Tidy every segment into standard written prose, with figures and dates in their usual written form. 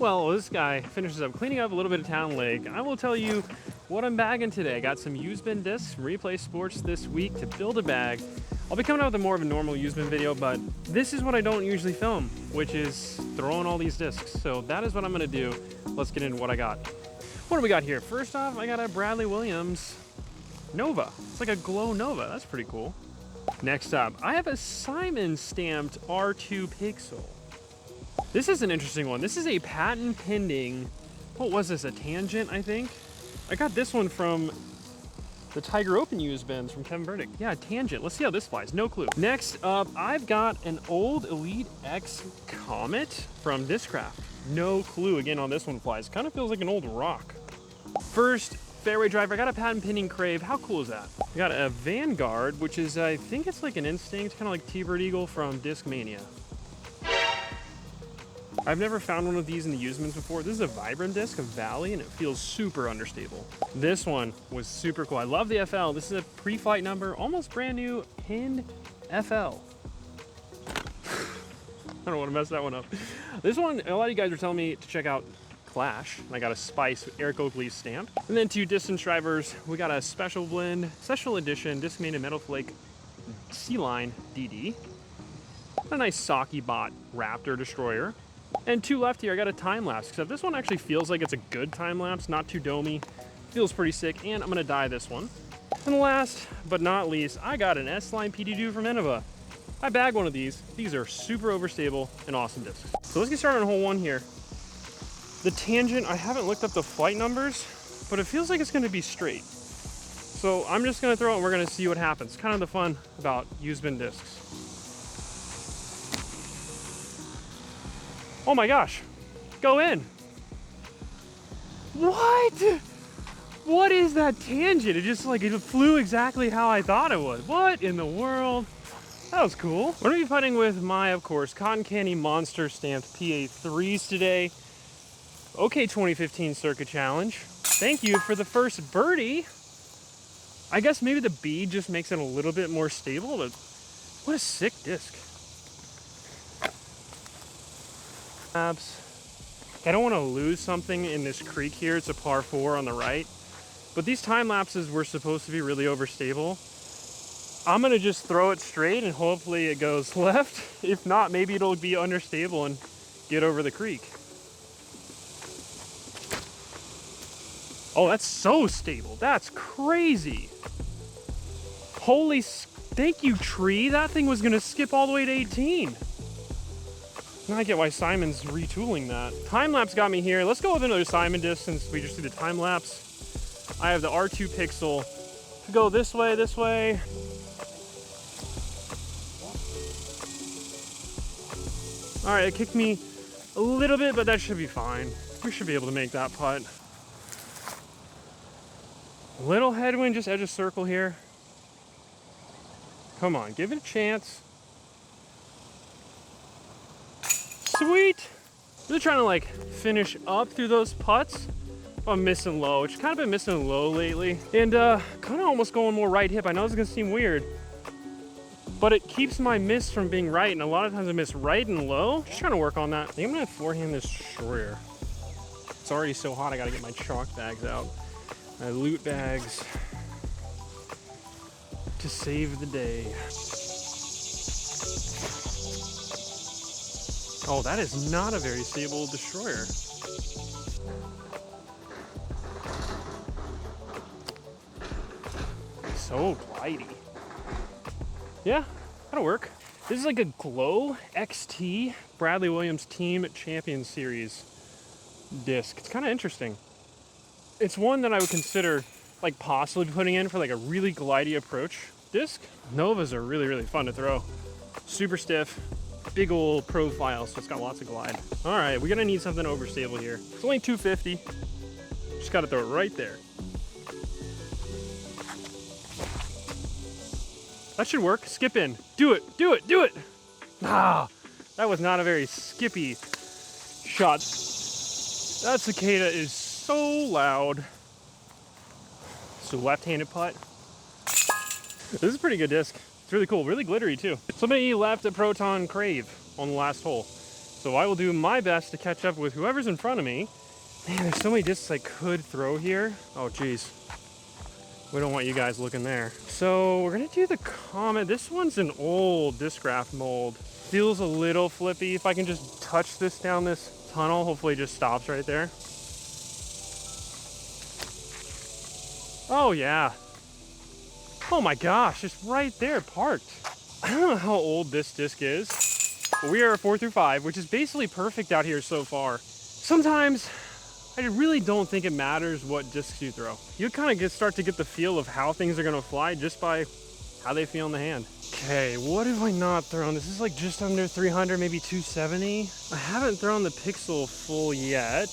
Well, this guy finishes up cleaning up a little bit of Towne Lake. I will tell you what I'm bagging today. I got some used bin discs from Replay Sports this week to build a bag. I'll be coming out with a more of a normal used bin video, but this is what I don't usually film, which is throwing all these discs. So that is what I'm gonna do. Let's get into what I got. What do we got here? First off, I got a Bradley Williams Nova. It's like a glow Nova. That's pretty cool. Next up, I have a Simon stamped R2 Pixel. This is an interesting one. This is a patent pending, what was this, a Tangent, I think? I got this one from the Tiger Open used bins from Kevin Birdie. Yeah, Tangent. Let's see how this flies. No clue. Next up, I've got an old Elite X Comet from Discraft. No clue again on this one flies. Kind of feels like an old rock. First, fairway driver. I got a patent pending Crave. How cool is that? I got a Vanguard, which is, I think it's like an Instinct, kind of like T-Bird Eagle from Discmania. I've never found one of these in the used bins before. This is a Vibram disc of Valley, and it feels super understable. This one was super cool. I love the FL. This is a pre-flight number, almost brand new, pinned FL. I don't want to mess that one up. This one, a lot of you guys were telling me to check out Clash. I got a Spice Eric Oakley stamp. And then two distance drivers. We got a Special Blend, Special Edition, Discmania Metal Flake Sea Line DD. A nice Saki Bot Raptor Destroyer. And two left here, I got a time lapse, except this one actually feels like it's a good time lapse, not too domey. Feels pretty sick, and I'm gonna dye this one. And last but not least, I got an S-Line PD2 from Innova. I bagged one of these. These are super overstable and awesome discs. So let's get started on hole one here. The Tangent, I haven't looked up the flight numbers, but it feels like it's gonna be straight. So I'm just gonna throw it and we're gonna see what happens. Kind of the fun about used bin discs. Oh my gosh, go in. What? What is that Tangent? It just like, it flew exactly how I thought it would. What in the world? That was cool. We're gonna be putting with my, of course, Cotton Candy Monster stamped PA3s today. Okay, 2015 Circuit Challenge. Thank you for the first birdie. I guess maybe the bead just makes it a little bit more stable, but what a sick disc. I don't want to lose something in this creek here. It's a par 4 on the right, but these time lapses were supposed to be really overstable. I'm gonna just throw it straight and hopefully it goes left. If not, maybe it'll be understable and get over the creek. Oh, that's so stable. That's crazy. Holy, thank you, tree. That thing was gonna skip all the way to 18. Now I get why Simon's retooling that. Time lapse got me here. Let's go with another Simon disc since we just did the time lapse. I have the R2 Pixel to go this way, this way. All right, it kicked me a little bit, but that should be fine. We should be able to make that putt. Little headwind, just edge of circle here. Come on, give it a chance. Sweet. Really trying to like finish up through those putts. I'm missing low, which kind of been missing low lately. And kind of almost going more right hip. I know this is gonna seem weird, but it keeps my miss from being right. And a lot of times I miss right and low. Just trying to work on that. I think I'm gonna forehand this destroyer. It's already so hot, I gotta get my chalk bags out. My loot bags to save the day. Oh, that is not a very stable destroyer. So glidey. Yeah, that'll work. This is like a Glow XT Bradley Williams Team Champion Series disc. It's kind of interesting. It's one that I would consider like possibly putting in for like a really glidey approach disc. Novas are really, really fun to throw. Super stiff. Big old profile, so it's got lots of glide. All right, we're gonna need something overstable here. It's only 250. Just gotta throw it right there. That should work. Skip in. Do it, do it, do it. Ah, that was not a very skippy shot. That cicada is so loud. So left-handed putt. This is a pretty good disc. It's really cool, really glittery too. Somebody left a Proton Crave on the last hole. So I will do my best to catch up with whoever's in front of me. Man, there's so many discs I could throw here. Oh, geez. We don't want you guys looking there. So we're gonna do the Comet. This one's an old Discraft mold. Feels a little flippy. If I can just touch this down this tunnel, hopefully it just stops right there. Oh yeah. Oh my gosh, it's right there parked. I don't know how old this disc is, but we are 4 through 5, which is basically perfect out here so far. Sometimes I really don't think it matters what discs you throw. You kind of start to get the feel of how things are gonna fly just by how they feel in the hand. Okay, what have I not thrown? This is like just under 300, maybe 270. I haven't thrown the Pixel full yet.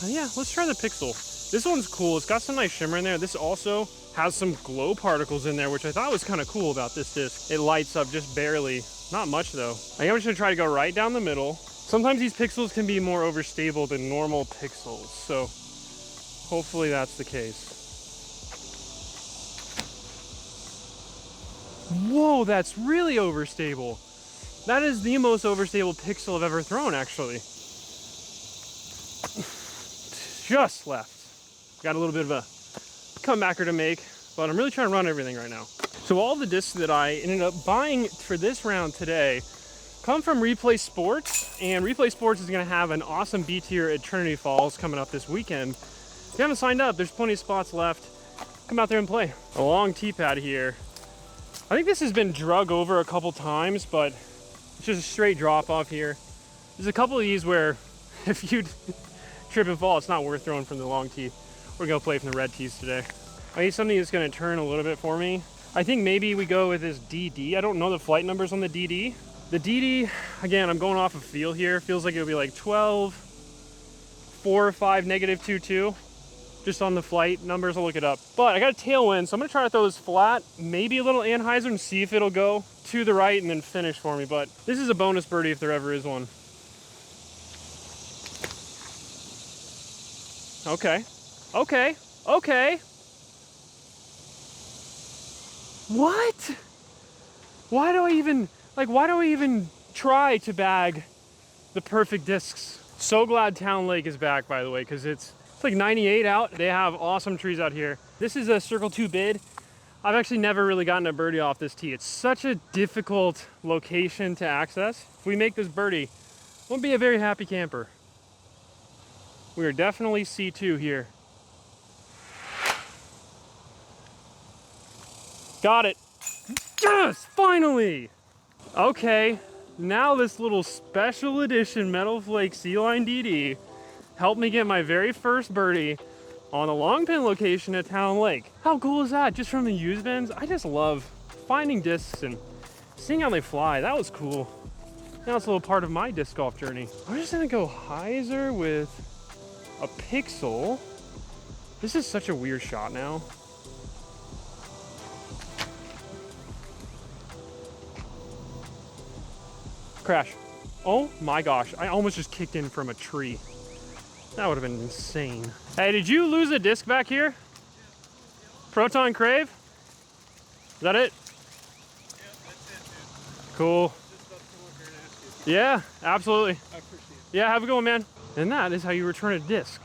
Yeah, let's try the Pixel. This one's cool. It's got some nice shimmer in there. This also has some glow particles in there, which I thought was kind of cool about this disc. It lights up just barely. Not much though. I think I'm just gonna try to go right down the middle. Sometimes these pixels can be more overstable than normal pixels, so hopefully that's the case. Whoa, that's really overstable. That is the most overstable pixel I've ever thrown, actually. Just left. Got a little bit of a comebacker to make, but I'm really trying to run everything right now. So all the discs that I ended up buying for this round today come from Replay Sports, and Replay Sports is gonna have an awesome B tier at Trinity Falls coming up this weekend. If you haven't signed up, there's plenty of spots left. Come out there and play. A long tee pad here. I think this has been drug over a couple times, but it's just a straight drop off here. There's a couple of these where if you trip and fall, it's not worth throwing from the long tee. We're gonna play from the red tees today. I need something that's gonna turn a little bit for me. I think maybe we go with this DD. I don't know the flight numbers on the DD. The DD, again, I'm going off of feel here. Feels like it'll be like 12, 4 or 5, -22. Just on the flight numbers, I'll look it up. But I got a tailwind, so I'm gonna try to throw this flat, maybe a little anhyzer, and see if it'll go to the right and then finish for me. But this is a bonus birdie if there ever is one. Okay, okay, okay. What? Why do I even try to bag the perfect discs? So glad Towne Lake is back, by the way, because it's like 98 out. They have awesome trees out here. This is a Circle 2 bid. I've actually never really gotten a birdie off this tee. It's such a difficult location to access. If we make this birdie, we'll be a very happy camper. We are definitely C2 here. Got it. Yes, finally. Okay, now this little special edition Metal Flake Sea Line DD helped me get my very first birdie on a long pin location at Towne Lake. How cool is that? Just from the use bins. I just love finding discs and seeing how they fly. That was cool. Now it's a little part of my disc golf journey. I'm just gonna go hyzer with a Pixel. This is such a weird shot now. Crash. Oh my gosh, I almost just kicked in from a tree. That would have been insane. Hey, did you lose a disc back here? Proton Crave? Is that it? Yeah, that's it, dude. Cool. Yeah, absolutely. I appreciate it. Yeah, have a good one, man. And that is how you return a disc.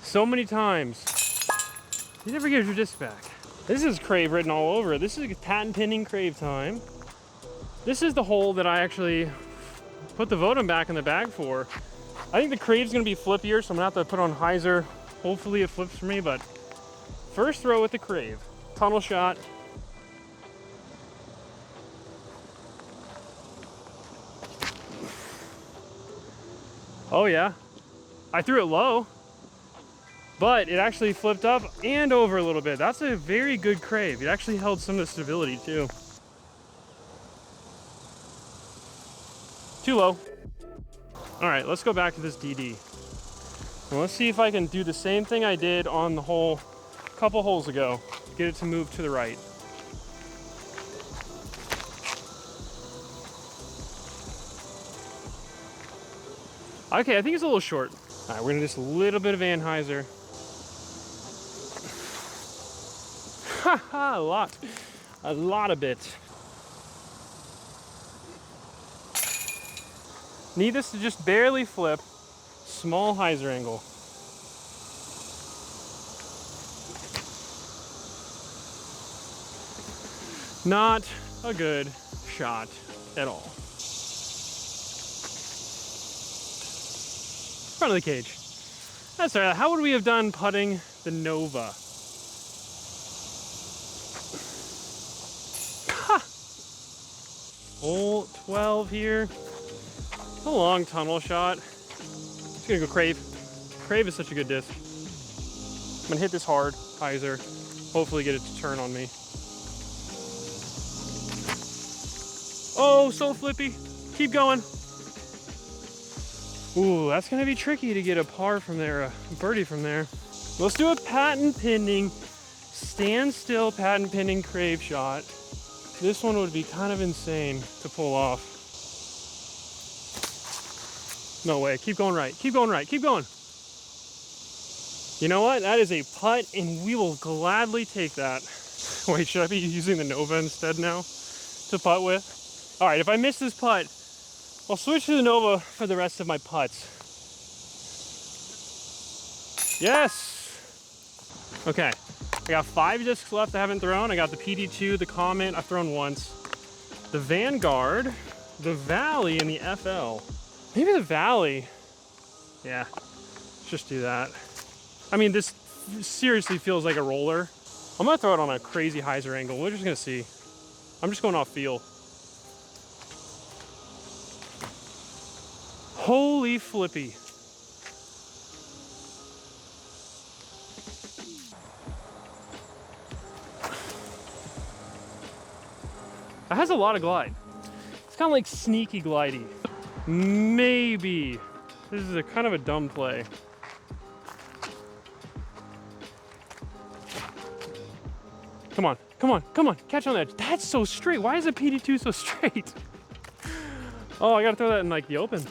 So many times. You never get your disc back. This is Crave written all over it. This is patent pending Crave time. This is the hole that I actually put the Votem back in the bag for. I think the Crave's gonna be flippier, so I'm gonna have to put on hyzer. Hopefully it flips for me, but first throw with the Crave. Tunnel shot. Oh yeah, I threw it low, but it actually flipped up and over a little bit. That's a very good Crave. It actually held some of the stability too. Too low. All right, let's go back to this DD. And let's see if I can do the same thing I did on the hole a couple holes ago. Get it to move to the right. Okay, I think it's a little short. All right, we're gonna do just a little bit of anhyzer. Haha, a lot of bit. Need this to just barely flip. Small hyzer angle. Not a good shot at all. Front of the cage. That's all right. How would we have done putting the Nova? Ha! Hole 12 here. A long tunnel shot. Just gonna go Crave. Crave is such a good disc. I'm gonna hit this hard, hyzer. Hopefully get it to turn on me. Oh, so flippy. Keep going. Ooh, that's gonna be tricky to get a par from there, a birdie from there. Let's do a patent pending, standstill patent pending Crave shot. This one would be kind of insane to pull off. No way, keep going right, keep going right, keep going. You know what, that is a putt and we will gladly take that. Wait, should I be using the Nova instead now to putt with? All right, if I miss this putt, I'll switch to the Nova for the rest of my putts. Yes! Okay, I got 5 discs left I haven't thrown. I got the PD2, the Comet, I've thrown once. The Vanguard, the Valley, and the FL. Maybe the Valley. Yeah, let's just do that. I mean, this seriously feels like a roller. I'm gonna throw it on a crazy hyzer angle. We're just gonna see. I'm just going off feel. Holy flippy. It has a lot of glide. It's kind of like sneaky glidey. Maybe. This is a kind of a dumb play. Come on, come on, come on, catch on that. That's so straight. Why is the PD2 so straight? Oh, I gotta throw that in like the open.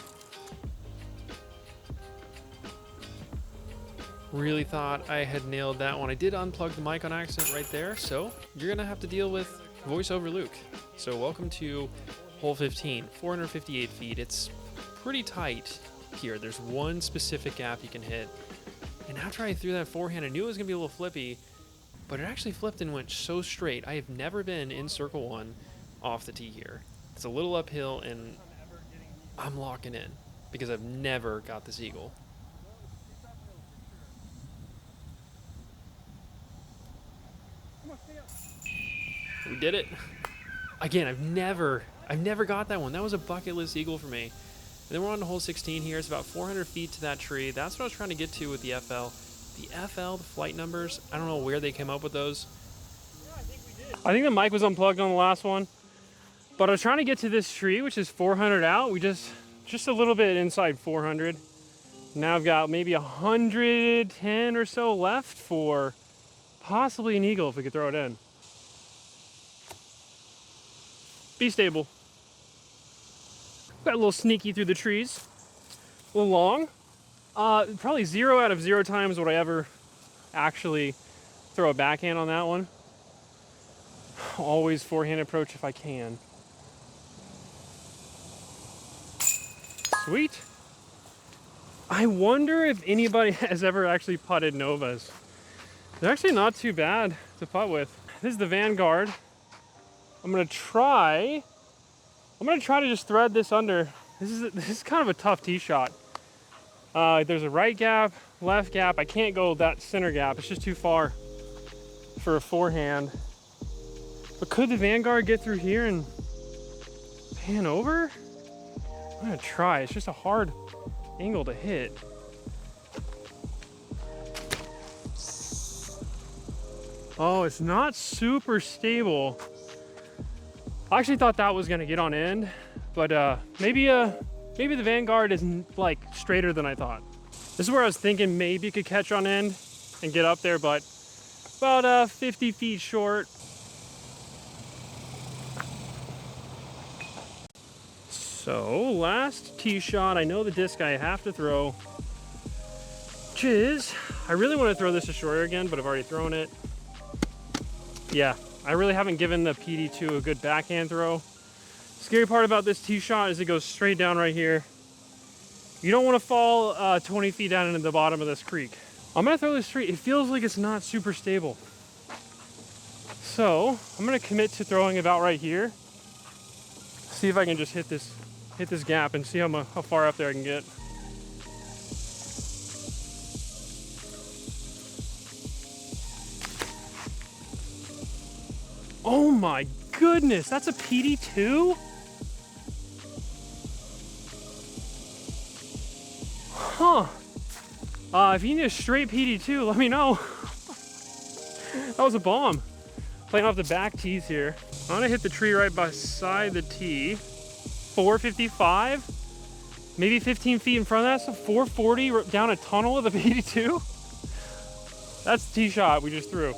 Really thought I had nailed that one. I did unplug the mic on accident right there, so you're gonna have to deal with voiceover Luke. So welcome to hole 15, 458 feet. It's pretty tight here. There's one specific gap you can hit. And after I threw that forehand, I knew it was gonna be a little flippy, but it actually flipped and went so straight. I have never been in circle one off the tee here. It's a little uphill and I'm locking in because I've never got this eagle. We did it. Again, I've never got that one. That was a bucket list eagle for me. And then we're on to hole 16 here. It's about 400 feet to that tree. That's what I was trying to get to with the FL. The FL, the flight numbers, I don't know where they came up with those. I think the mic was unplugged on the last one. But I was trying to get to this tree, which is 400 out. We just a little bit inside 400. Now I've got maybe 110 or so left for possibly an eagle if we could throw it in. Be stable. Got a little sneaky through the trees. A little long. Probably 0 out of 0 times would I ever actually throw a backhand on that one. Always forehand approach if I can. Sweet. I wonder if anybody has ever actually putted Novas. They're actually not too bad to putt with. This is the Vanguard. I'm gonna try to just thread this under. This is kind of a tough tee shot. There's a right gap, left gap. I can't go that center gap. It's just too far for a forehand. But could the Vanguard get through here and pan over? I'm gonna try. It's just a hard angle to hit. Oh, it's not super stable. I actually thought that was gonna get on end, but maybe the Vanguard is like straighter than I thought. This is where I was thinking maybe it could catch on end and get up there, but about 50 feet short. So last tee shot, I know the disc I have to throw, which is, I really want to throw this to shorter again, but I've already thrown it. Yeah, I really haven't given the PD2 a good backhand throw. Scary part about this tee shot is it goes straight down right here. You don't want to fall 20 feet down into the bottom of this creek. I'm gonna throw this straight. It feels like it's not super stable. So I'm gonna commit to throwing about right here. See if I can just hit this gap and see how far up there I can get. Oh my goodness, that's a PD2? Huh. If you need a straight PD2, let me know. That was a bomb. Playing off the back tees here. I'm gonna hit the tree right beside the tee. 455, maybe 15 feet in front of that, so 440 down a tunnel with a PD2. That's the tee shot we just threw.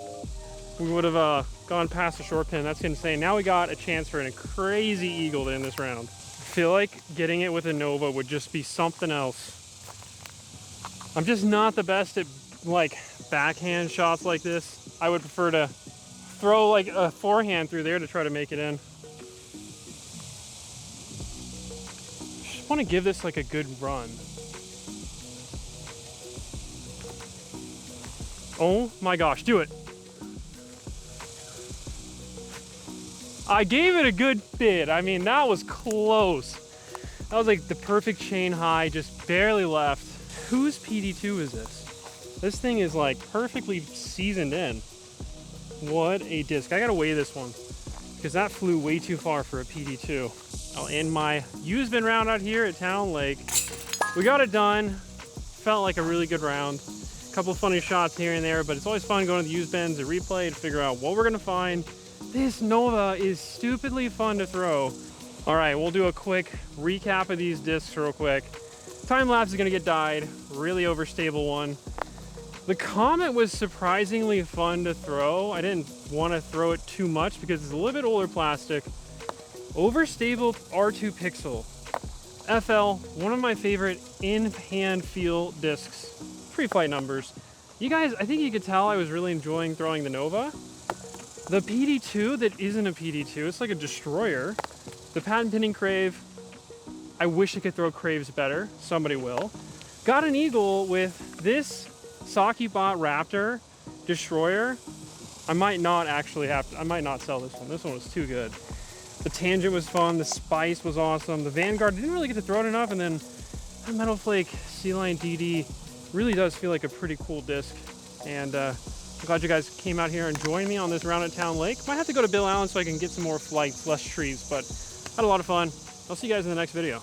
We would have gone past the short pin. That's insane. Now we got a chance for a crazy eagle to end this round. I feel like getting it with a Nova would just be something else. I'm just not the best at like backhand shots like this. I would prefer to throw like a forehand through there to try to make it in. Just want to give this like a good run. Oh my gosh, do it. I gave it a good bid. I mean, that was close. That was like the perfect chain high, just barely left. Whose PD2 is this? This thing is like perfectly seasoned in. What a disc. I gotta weigh this one because that flew way too far for a PD2. I'll end my used bin round out here at Towne Lake. We got it done. Felt like a really good round. A couple funny shots here and there, but it's always fun going to the used bins to replay to figure out what we're gonna find. This Nova is stupidly fun to throw. All right, we'll do a quick recap of these discs real quick. Time lapse is gonna get dyed, really overstable one. The Comet was surprisingly fun to throw. I didn't want to throw it too much because it's a little bit older plastic. Overstable R2 Pixel. FL, one of my favorite in-hand feel discs. Pre-flight numbers. You guys, I think you could tell I was really enjoying throwing the Nova. The PD2 that isn't a PD2, it's like a destroyer. The patent pending Crave. I wish I could throw Craves better. Somebody will. Got an eagle with this Saki bot Raptor destroyer. I might not sell this one. This one was too good. The Tangent was fun. The Spice was awesome. The Vanguard didn't really get to throw it enough. And then the Metal Flake Sea Lion DD really does feel like a pretty cool disc. And I'm glad you guys came out here and joined me on this round at Towne Lake. Might have to go to Bill Allen so I can get some more flights, less trees, but had a lot of fun. I'll see you guys in the next video.